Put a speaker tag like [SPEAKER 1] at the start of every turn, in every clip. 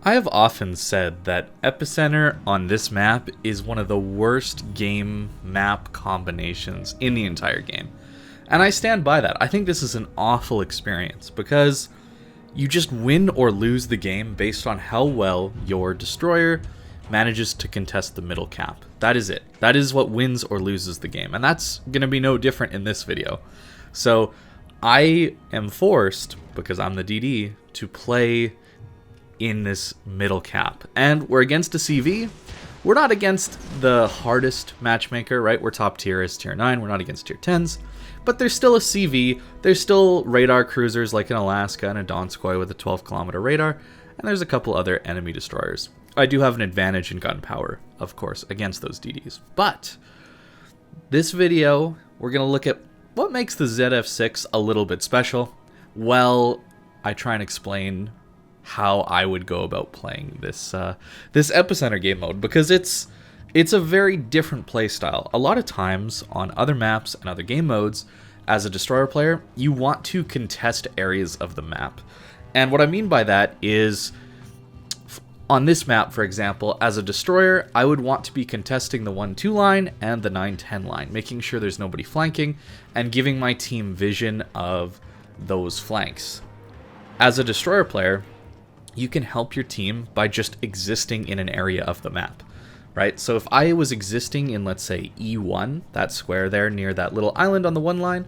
[SPEAKER 1] I have often said that Epicenter on this map is one of the worst game map combinations in the entire game. And I stand by that. I think this is an awful experience because you just win or lose the game based on how well your destroyer manages to contest the middle cap. That is it. That is what wins or loses the game. And that's going to be no different in this video. So I am forced, because I'm the DD, to play in this middle cap. And we're against a CV. We're not against the hardest matchmaker, right? We're top tier as tier 9. We're not against tier 10s. But there's still a CV. There's still radar cruisers like an Alaska and a Donskoy with a 12-kilometer radar. And there's a couple other enemy destroyers. I do have an advantage in gunpowder, of course, against those DDs. But this video, we're going to look at what makes the ZF-6 a little bit special. Well, I try and explain how I would go about playing this this Epicenter game mode, because it's a very different playstyle. A lot of times on other maps and other game modes, as a destroyer player, you want to contest areas of the map. And what I mean by that is, on this map, for example, as a destroyer, I would want to be contesting the 1-2 line and the 9-10 line, making sure there's nobody flanking and giving my team vision of those flanks. As a destroyer player, you can help your team by just existing in an area of the map, right? So if I was existing in, let's say, E1, that square there near that little island on the 1 line,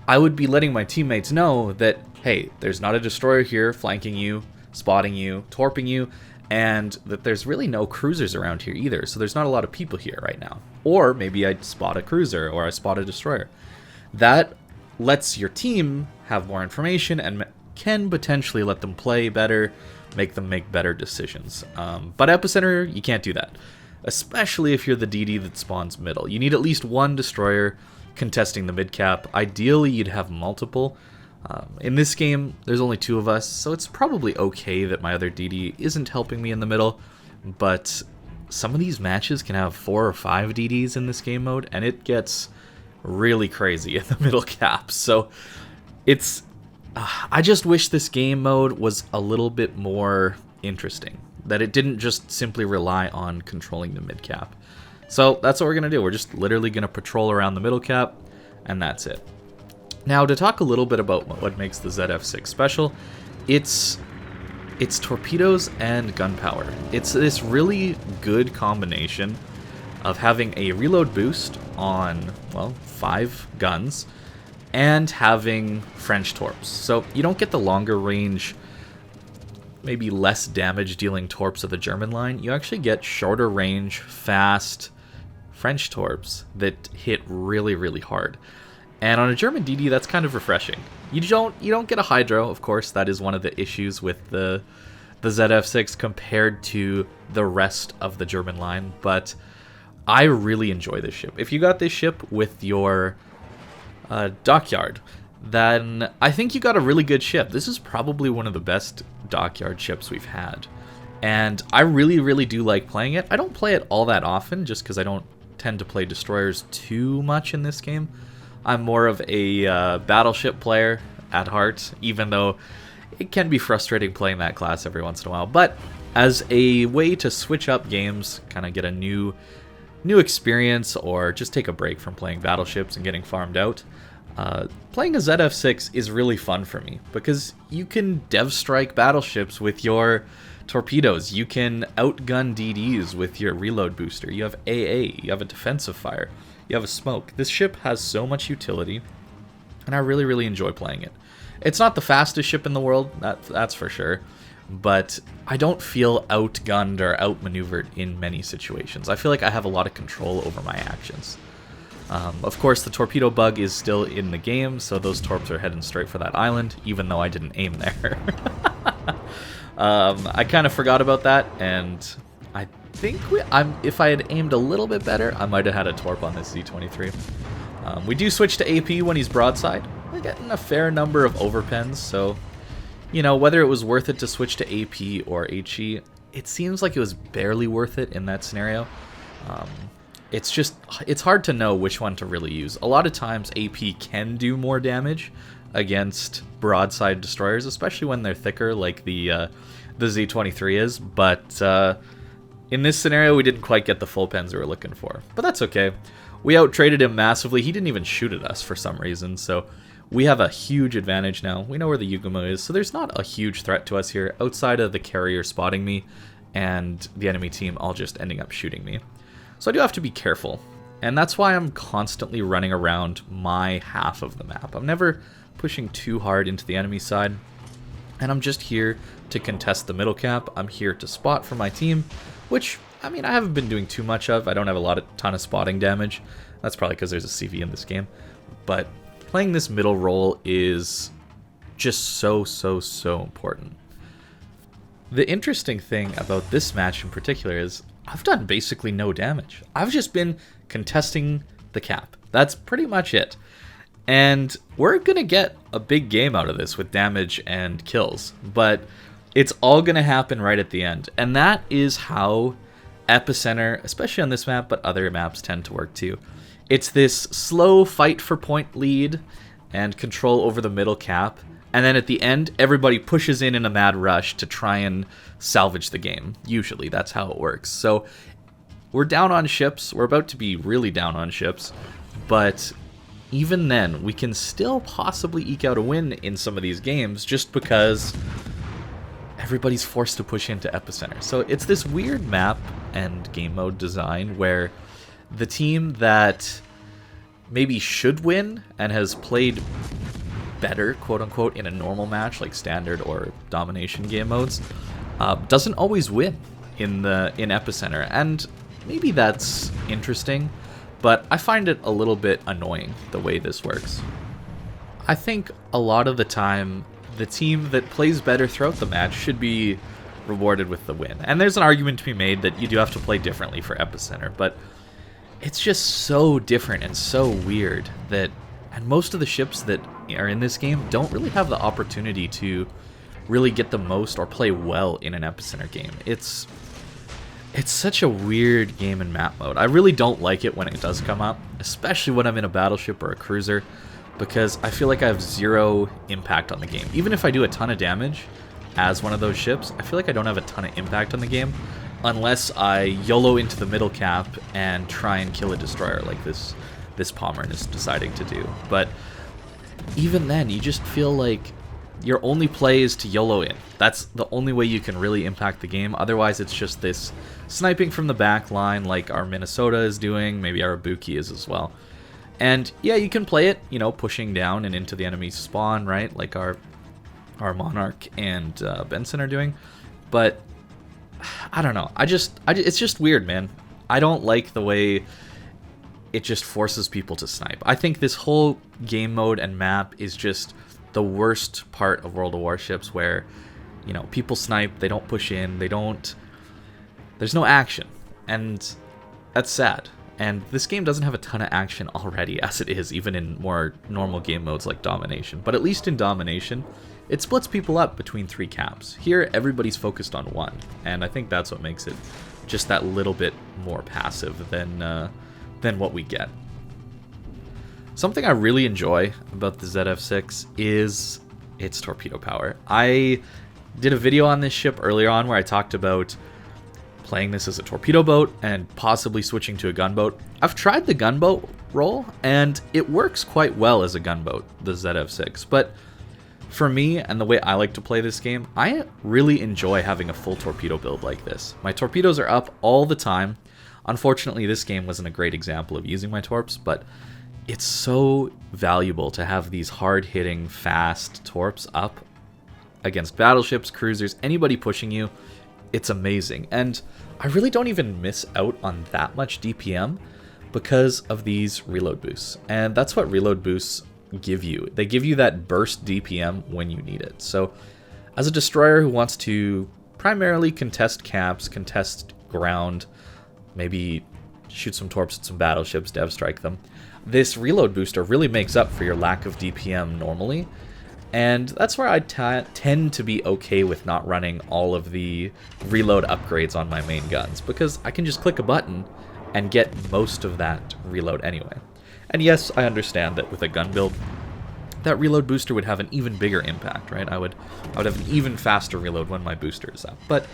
[SPEAKER 1] I would be letting my teammates know that, hey, there's not a destroyer here flanking you, spotting you, torping you, and that there's really no cruisers around here either, so there's not a lot of people here right now. Or maybe I spot a cruiser, or I spot a destroyer. That lets your team have more information and can potentially let them play better, make them make better decisions. But Epicenter, you can't do that. Especially if you're the DD that spawns middle. You need at least one destroyer contesting the mid cap. Ideally, you'd have multiple. In this game, there's only 2 of us, so it's probably okay that my other DD isn't helping me in the middle, but some of these matches can have 4 or 5 DDs in this game mode, and it gets really crazy in the middle cap. So it's... I just wish this game mode was a little bit more interesting, that it didn't just simply rely on controlling the mid cap. So that's what we're going to do. We're just literally going to patrol around the middle cap, and that's it. Now, to talk a little bit about what makes the ZF-6 special, it's torpedoes and gunpowder. It's this really good combination of having a reload boost on, well, 5 guns, and having French torps. So you don't get the longer range, maybe less damage dealing torps of the German line. You actually get shorter range, fast French torps that hit really, really hard. And on a German DD, that's kind of refreshing. You don't get a hydro, of course. That is one of the issues with the ZF-6 compared to the rest of the German line. But I really enjoy this ship. If you got this ship with your Dockyard, then I think you got a really good ship. This is probably one of the best Dockyard ships we've had. And I really, really do like playing it. I don't play it all that often just because I don't tend to play destroyers too much in this game. I'm more of a battleship player at heart, even though it can be frustrating playing that class every once in a while. But as a way to switch up games, kind of get a new experience, or just take a break from playing battleships and getting farmed out, playing a ZF-6 is really fun for me, because you can dev strike battleships with your torpedoes. You can outgun DDs with your reload booster. You have AA, you have a defensive fire, you have a smoke. This ship has so much utility, and I really, really enjoy playing it. It's not the fastest ship in the world, that's for sure, but I don't feel outgunned or outmaneuvered in many situations. I feel like I have a lot of control over my actions. Of course, the torpedo bug is still in the game, so those torps are heading straight for that island, even though I didn't aim there. I kind of forgot about that, and I think if I had aimed a little bit better, I might have had a torp on this Z-23. We do switch to AP when he's broadside. We're getting a fair number of overpens, so, you know, whether it was worth it to switch to AP or HE, it seems like it was barely worth it in that scenario. It's hard to know which one to really use. A lot of times AP can do more damage against broadside destroyers, especially when they're thicker, like the the Z-23 is, but in this scenario, we didn't quite get the full pens we were looking for. But that's okay. We out-traded him massively. He didn't even shoot at us for some reason, so we have a huge advantage now. We know where the Unicum is, so there's not a huge threat to us here, outside of the carrier spotting me and the enemy team all just ending up shooting me. So I do have to be careful, and that's why I'm constantly running around my half of the map. I'm never pushing too hard into the enemy side, and I'm just here to contest the middle cap. I'm here to spot for my team, which, I mean, I haven't been doing too much of. I don't have a ton of spotting damage. That's probably because there's a CV in this game. But playing this middle role is just so important. The interesting thing about this match in particular is I've done basically no damage. I've just been contesting the cap. That's pretty much it. And we're going to get a big game out of this with damage and kills. But it's all going to happen right at the end. And that is how Epicenter, especially on this map, but other maps tend to work too. It's this slow fight for point lead and control over the middle cap. And then at the end, everybody pushes in a mad rush to try and salvage the game. Usually, that's how it works. So we're down on ships. We're about to be really down on ships. But even then, we can still possibly eke out a win in some of these games just because everybody's forced to push into Epicenter. So it's this weird map and game mode design where the team that maybe should win and has played better, quote-unquote, in a normal match like standard or domination game modes, doesn't always win in Epicenter. And maybe that's interesting, but I find it a little bit annoying the way this works. I think a lot of the time, the team that plays better throughout the match should be rewarded with the win. And there's an argument to be made that you do have to play differently for Epicenter, but it's just so different and so weird that, and most of the ships that are in this game don't really have the opportunity to really get the most or play well in an Epicenter game. It's such a weird game in map mode. I really don't like it when it does come up, especially when I'm in a battleship or a cruiser, because I feel like I have zero impact on the game. Even if I do a ton of damage as one of those ships, I feel like I don't have a ton of impact on the game unless I YOLO into the middle cap and try and kill a destroyer like this Pommern is deciding to do. But even then, you just feel like your only play is to YOLO in. That's the only way you can really impact the game. Otherwise, it's just this sniping from the back line like our Minnesota is doing, maybe our Ibuki is as well. And yeah, you can play it, you know, pushing down and into the enemy spawn, right? Like our Monarch and Benson are doing. But I don't know. It's just weird, man. I don't like the way it just forces people to snipe. I think this whole game mode and map is just the worst part of World of Warships, where, you know, people snipe, they don't push in, there's no action, and that's sad. And this game doesn't have a ton of action already as it is, even in more normal game modes like Domination. But at least in Domination, it splits people up between 3 caps. Here, everybody's focused on 1, and I think that's what makes it just that little bit more passive than what we get. Something I really enjoy about the ZF-6 is its torpedo power. I did a video on this ship earlier on where I talked about playing this as a torpedo boat and possibly switching to a gunboat. I've tried the gunboat role, and it works quite well as a gunboat, the ZF-6. But for me, and the way I like to play this game, I really enjoy having a full torpedo build like this. My torpedoes are up all the time. Unfortunately, this game wasn't a great example of using my torps, but it's so valuable to have these hard-hitting, fast torps up against battleships, cruisers, anybody pushing you. It's amazing. And I really don't even miss out on that much DPM because of these reload boosts. And that's what reload boosts give you. They give you that burst DPM when you need it. So as a destroyer who wants to primarily contest caps, contest ground, maybe shoot some torps at some battleships, dev strike them, this reload booster really makes up for your lack of DPM normally. And that's where I tend to be okay with not running all of the reload upgrades on my main guns, because I can just click a button and get most of that reload anyway. And yes, I understand that with a gun build, that reload booster would have an even bigger impact, right? I would have an even faster reload when my booster is up. But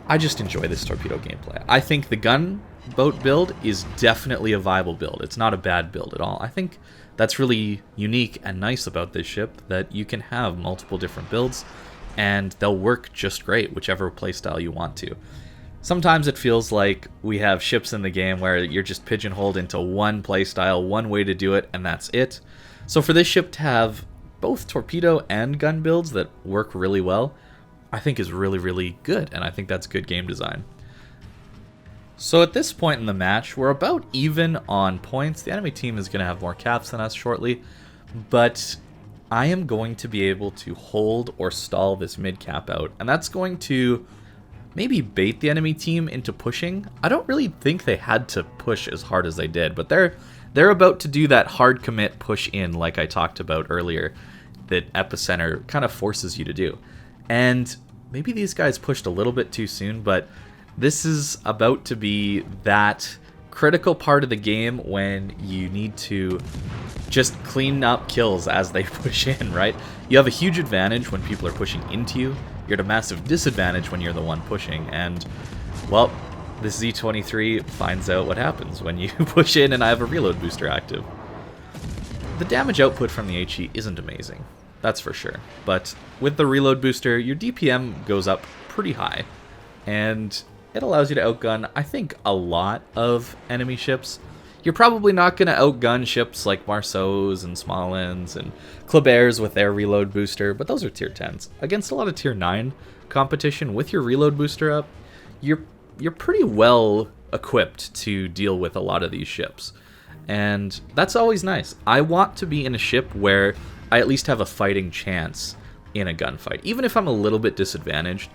[SPEAKER 1] I just enjoy this torpedo gameplay. I think the gunboat build is definitely a viable build. It's not a bad build at all. I think that's really unique and nice about this ship, that you can have multiple different builds and they'll work just great, whichever playstyle you want to. Sometimes it feels like we have ships in the game where you're just pigeonholed into one playstyle, one way to do it, and that's it. So for this ship to have both torpedo and gun builds that work really well, I think is really, really good, and I think that's good game design. So at this point in the match, we're about even on points. The enemy team is going to have more caps than us shortly, but I am going to be able to hold or stall this mid cap out, and that's going to maybe bait the enemy team into pushing. I don't really think they had to push as hard as they did, but they're about to do that hard commit push in like I talked about earlier that Epicenter kind of forces you to do. And maybe these guys pushed a little bit too soon, but this is about to be that critical part of the game when you need to just clean up kills as they push in, right? You have a huge advantage when people are pushing into you. You're at a massive disadvantage when you're the one pushing, and, well, this Z-23 finds out what happens when you push in and I have a reload booster active. The damage output from the HE isn't amazing, that's for sure, but with the reload booster, your DPM goes up pretty high, and it allows you to outgun, I think, a lot of enemy ships. You're probably not going to outgun ships like Marceaus and Smalllands and Kleber's with their reload booster, but those are tier 10s. Against a lot of tier 9 competition with your reload booster up, you're pretty well equipped to deal with a lot of these ships. And that's always nice. I want to be in a ship where I at least have a fighting chance in a gunfight. Even if I'm a little bit disadvantaged,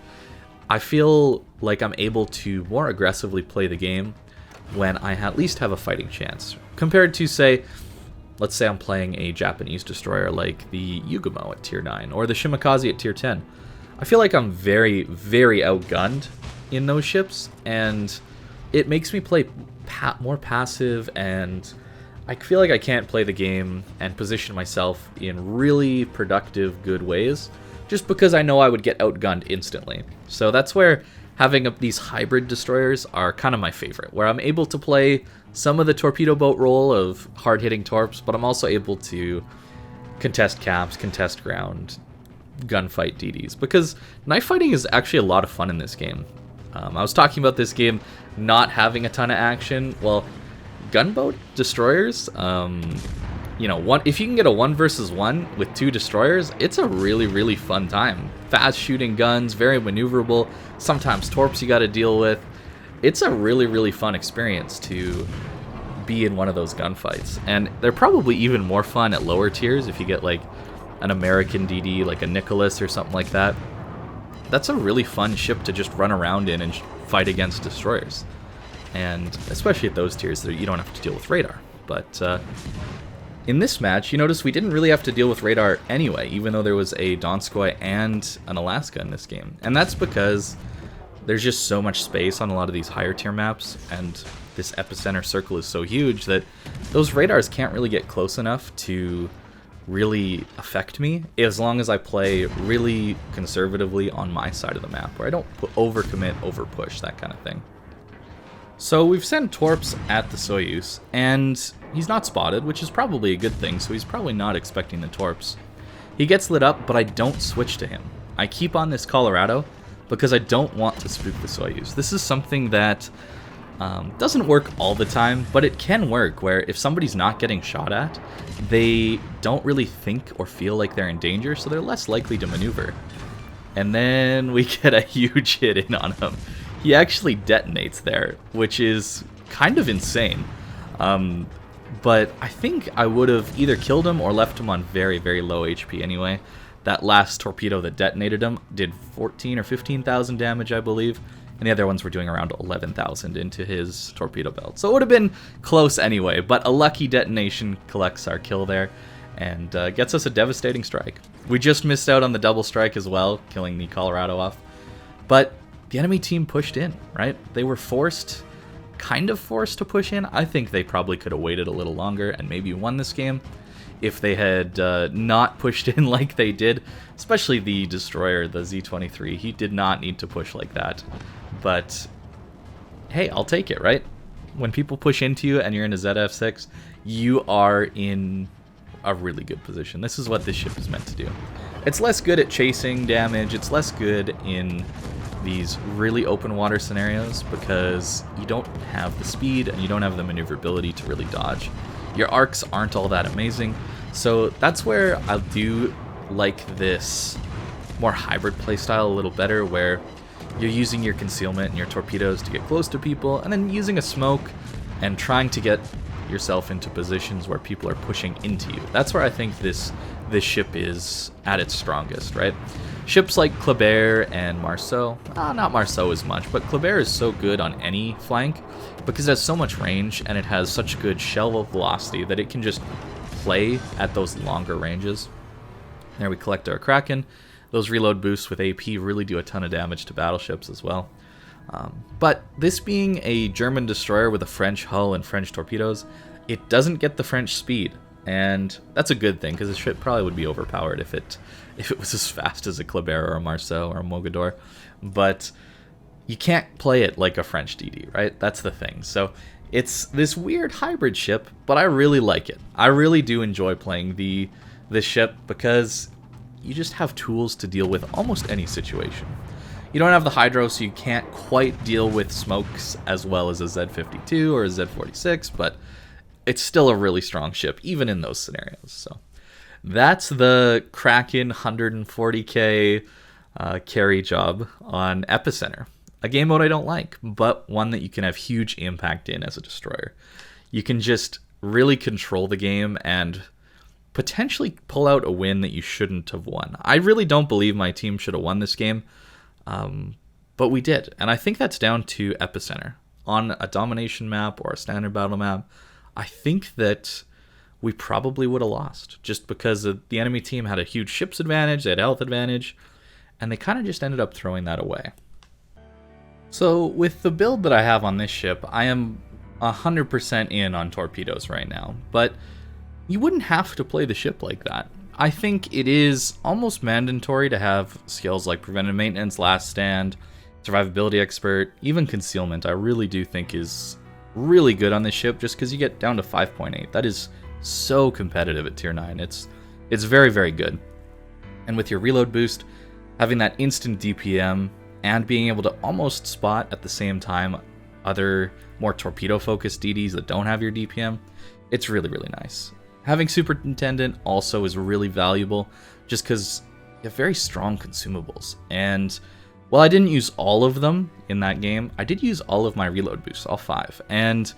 [SPEAKER 1] I feel like I'm able to more aggressively play the game when I at least have a fighting chance. Compared to, say, let's say I'm playing a Japanese destroyer like the Unicum at tier 9 or the Shimakaze at tier 10. I feel like I'm very, very outgunned in those ships, and it makes me play more passive, and I feel like I can't play the game and position myself in really productive, good ways, just because I know I would get outgunned instantly. So that's where having these hybrid destroyers are kind of my favorite, where I'm able to play some of the torpedo boat role of hard-hitting torps, but I'm also able to contest caps, contest ground, gunfight DDs, because knife fighting is actually a lot of fun in this game. I was talking about this game not having a ton of action. Well, gunboat destroyers, you know, if you can get a 1 versus 1 with 2 destroyers, it's a really, really fun time. Fast shooting guns, very maneuverable, sometimes torps you got to deal with. It's a really, really fun experience to be in one of those gunfights. And they're probably even more fun at lower tiers if you get like an American DD, like a Nicholas or something like that. That's a really fun ship to just run around in and fight against destroyers. And especially at those tiers, you don't have to deal with radar. But in this match, you notice we didn't really have to deal with radar anyway, even though there was a Donskoy and an Alaska in this game. And that's because there's just so much space on a lot of these higher tier maps, and this epicenter circle is so huge that those radars can't really get close enough to really affect me, as long as I play really conservatively on my side of the map, where I don't overcommit, overpush, that kind of thing. So we've sent Torps at the Soyuz, and he's not spotted, which is probably a good thing, so he's probably not expecting the Torps. He gets lit up, but I don't switch to him. I keep on this Colorado because I don't want to spook the Soyuz. This is something that doesn't work all the time, but it can work, where if somebody's not getting shot at, they don't really think or feel like they're in danger, so they're less likely to maneuver. And then we get a huge hit in on him. He actually detonates there, which is kind of insane. But I think I would have either killed him or left him on very, very low HP anyway. That last torpedo that detonated him did 14 or 15,000 damage, I believe. And the other ones were doing around 11,000 into his torpedo belt. So it would have been close anyway, but a lucky detonation collects our kill there and gets us a devastating strike. We just missed out on the double strike as well, killing the Colorado off. But the enemy team pushed in, right? They were kind of forced to push in. I think they probably could have waited a little longer and maybe won this game if they had not pushed in like they did, especially the destroyer, the Z-23. He did not need to push like that. But hey, I'll take it, right? When people push into you and you're in a ZF-6, you are in a really good position. This is what this ship is meant to do. It's less good at chasing damage, it's less good in these really open water scenarios because you don't have the speed and you don't have the maneuverability to really dodge. Your arcs aren't all that amazing, so that's where I do like this more hybrid playstyle a little better, where you're using your concealment and your torpedoes to get close to people, and then using a smoke and trying to get yourself into positions where people are pushing into you. That's where I think this ship is at its strongest, right? Ships like Kleber and Marceau, not Marceau as much, but Kleber is so good on any flank because it has so much range and it has such good shell velocity that it can just play at those longer ranges. There we collect our Kraken. Those reload boosts with AP really do a ton of damage to battleships as well. But this being a German destroyer with a French hull and French torpedoes, it doesn't get the French speed. And that's a good thing, because the ship probably would be overpowered if it was as fast as a Kleber or a Marceau or a Mogador. But you can't play it like a French DD, right? That's the thing. So it's this weird hybrid ship, but I really like it. I really do enjoy playing this ship because you just have tools to deal with almost any situation. You don't have the hydro, so you can't quite deal with smokes as well as a Z-52 or a Z-46, but it's still a really strong ship, even in those scenarios. So that's the Kraken 140k carry job on Epicenter. A game mode I don't like, but one that you can have huge impact in as a destroyer. You can just really control the game and potentially pull out a win that you shouldn't have won. I really don't believe my team should have won this game, but we did. And I think that's down to Epicenter. On a domination map or a standard battle map, I think that we probably would have lost just because the enemy team had a huge ships advantage, they had health advantage, and they kind of just ended up throwing that away. So with the build that I have on this ship, I am 100% in on torpedoes right now, but you wouldn't have to play the ship like that. I think it is almost mandatory to have skills like preventive maintenance, last stand, survivability expert, even concealment. I really do think is really good on this ship just because you get down to 5.8. That is so competitive at tier 9. It's very, very good. And with your reload boost, having that instant DPM and being able to almost spot at the same time other more torpedo focused DDs that don't have your DPM, it's really, really nice. Having Superintendent also is really valuable just because you have very strong consumables. And while I didn't use all of them in that game, I did use all of my reload boosts, all 5. And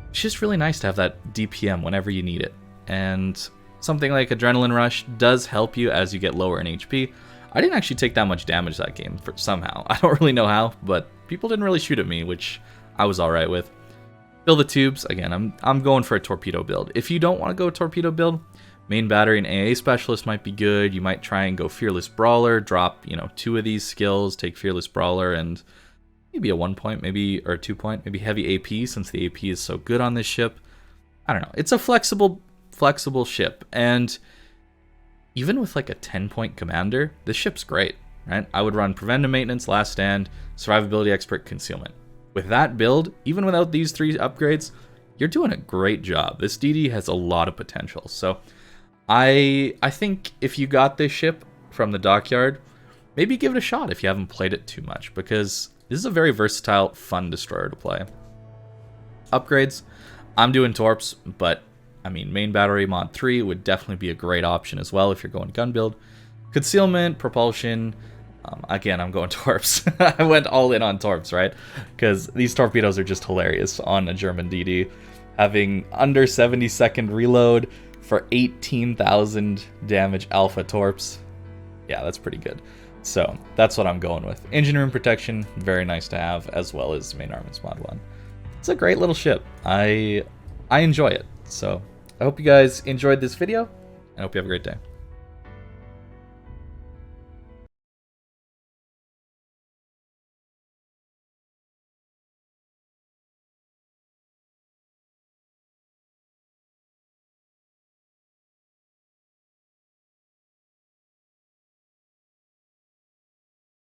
[SPEAKER 1] it's just really nice to have that DPM whenever you need it. And something like Adrenaline Rush does help you as you get lower in HP. I didn't actually take that much damage that game somehow. I don't really know how, but people didn't really shoot at me, which I was alright with. Fill the tubes. Again, I'm going for a torpedo build. If you don't want to go torpedo build, main battery and AA specialist might be good. You might try and go fearless brawler, drop 2 of these skills, take fearless brawler and maybe a 1 point, maybe or 2 point, maybe heavy AP since the AP is so good on this ship. I don't know. It's a flexible ship, and even with like a 10-point commander, this ship's great, right? I would run preventive maintenance, last stand, survivability expert, concealment. With that build, even without these 3 upgrades, you're doing a great job. This DD has a lot of potential. So I think if you got this ship from the Dockyard, maybe give it a shot if you haven't played it too much, because this is a very versatile, fun destroyer to play. Upgrades, I'm doing torps, but I mean, main battery mod 3 would definitely be a great option as well if you're going gun build. Concealment, propulsion, again, I'm going torps. I went all in on torps, right? Because these torpedoes are just hilarious on a German DD. Having under 70-second reload for 18,000 damage alpha torps. Yeah, that's pretty good. So that's what I'm going with. Engine room protection, very nice to have, as well as main armaments mod 1. It's a great little ship. I enjoy it. So I hope you guys enjoyed this video, and I hope you have a great day.